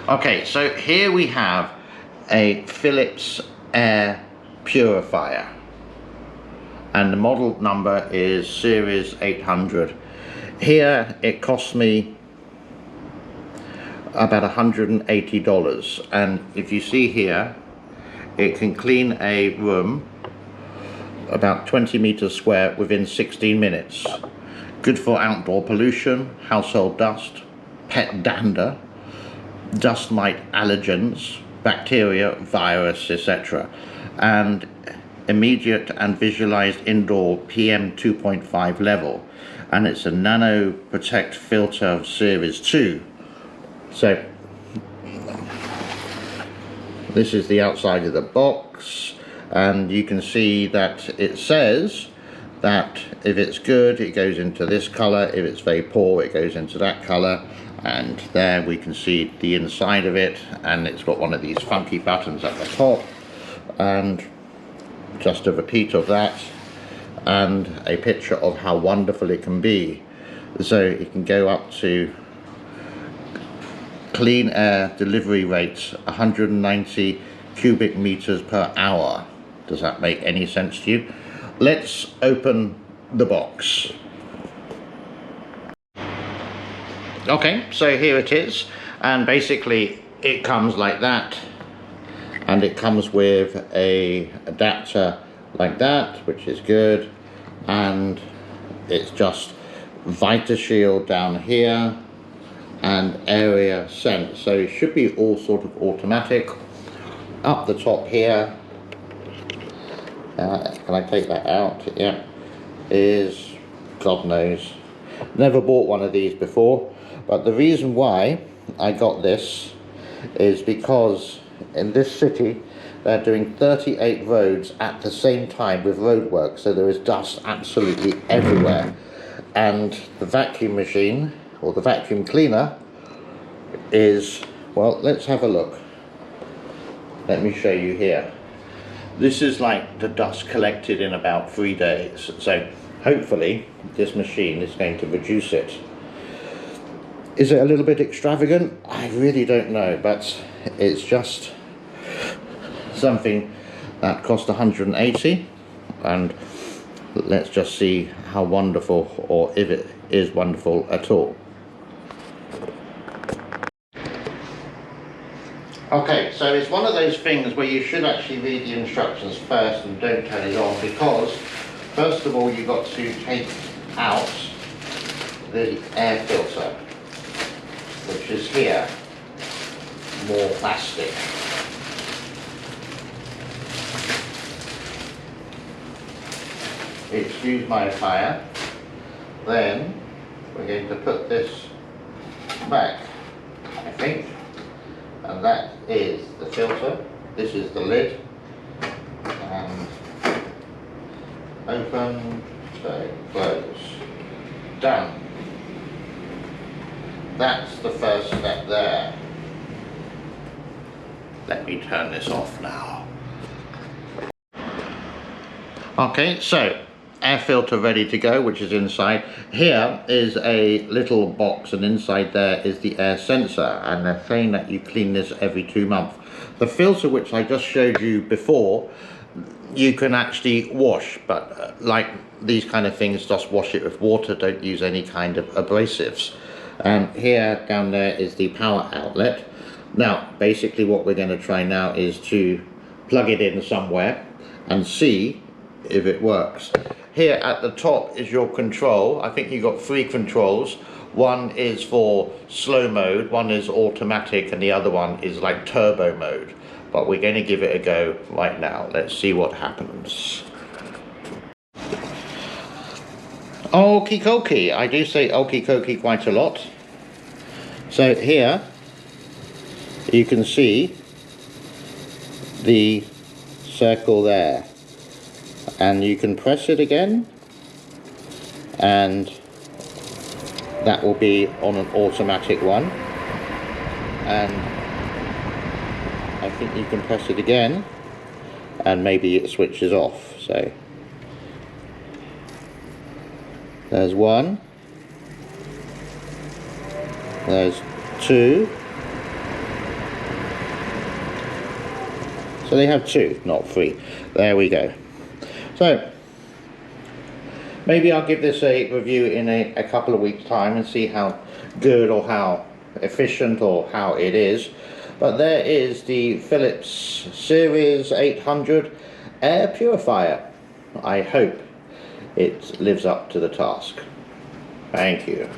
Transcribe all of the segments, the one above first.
Okay, so here we have a Philips air purifier, and the model number is series 800. Here it cost me about $180, and if you see here, it can clean a room about 20 meters square within 16 minutes. Good for outdoor pollution, household dust, pet dander, dust mite allergens, bacteria, virus, etc. and immediate and visualized indoor PM 2.5 level, and it's a nano protect filter of series 2. So this is the outside of the box, and you can see that it says that if it's good it goes into this color, if it's very poor it goes into that color, and there we can see the inside of it, and it's got one of these funky buttons at the top, and just a repeat of that, and a picture of how wonderful it can be. So it can go up to clean air delivery rates 190 cubic meters per hour. Does that make any sense to you? Let's open the box. Okay, so here it is, and basically it comes like that, and it comes with a adapter like that, which is good, and it's just VitaShield down here and area sense, so it should be all sort of automatic. Up the top here, can I take that out? Yeah, is God knows. Never bought one of these before, but the reason why I got this is because in this city they're doing 38 roads at the same time with road work, so there is dust absolutely everywhere, and the vacuum machine or the vacuum cleaner is, well, let's have a look. Let me show you here. This is like the dust collected in about 3 days, so hopefully this machine is going to reduce it. Is it a little bit extravagant? I really don't know, but it's just something that cost 180, and let's just see how wonderful, or if it is wonderful at all. Okay, so it's one of those things where you should actually read the instructions first and don't turn it on, because first of all you've got to take out the air filter, which is here, more plastic. Excuse my attire. Then we're going to put this back, I think, and that is the filter. This is the lid, and open, so close, done. That's the first step there. Let me turn this off now. Okay, so air filter ready to go, which is inside. Here is a little box, and inside there is the air sensor, and they're saying that you clean this every 2 months. The filter, which I just showed you before, you can actually wash, but like these kind of things, just wash it with water, don't use any kind of abrasives. And here down there is the power outlet. Now basically what we're going to try now is to plug it in somewhere and see if it works. Here at the top is your control. I think you've got 3 controls. One is for slow mode, one is automatic, and the other one is like turbo mode. But we're going to give it a go right now. Let's see what happens. Okie dokie. I do say okie dokie quite a lot. So here you can see the circle there, and you can press it again, and that will be on an automatic one, and I think you can press it again and maybe it switches off. So there's 1, there's 2, So they have 2, not 3. There we go. So maybe I'll give this a review in a couple of weeks time and see how good or how efficient or how it is. But there is the Philips Series 800 air purifier. I hope it lives up to the task. Thank you.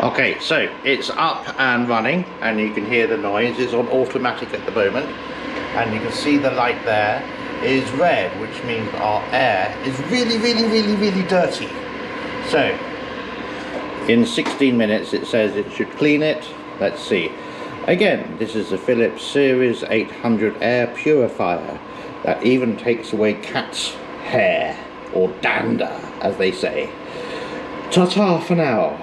Okay, so it's up and running, and you can hear the noise. It's on automatic at the moment, and you can see the light there is red, which means our air is really dirty. So in 16 minutes it says it should clean it. Let's see. Again, this is the Philips Series 800 air purifier that even takes away cat's hair, or dander as they say. Ta-ta for now.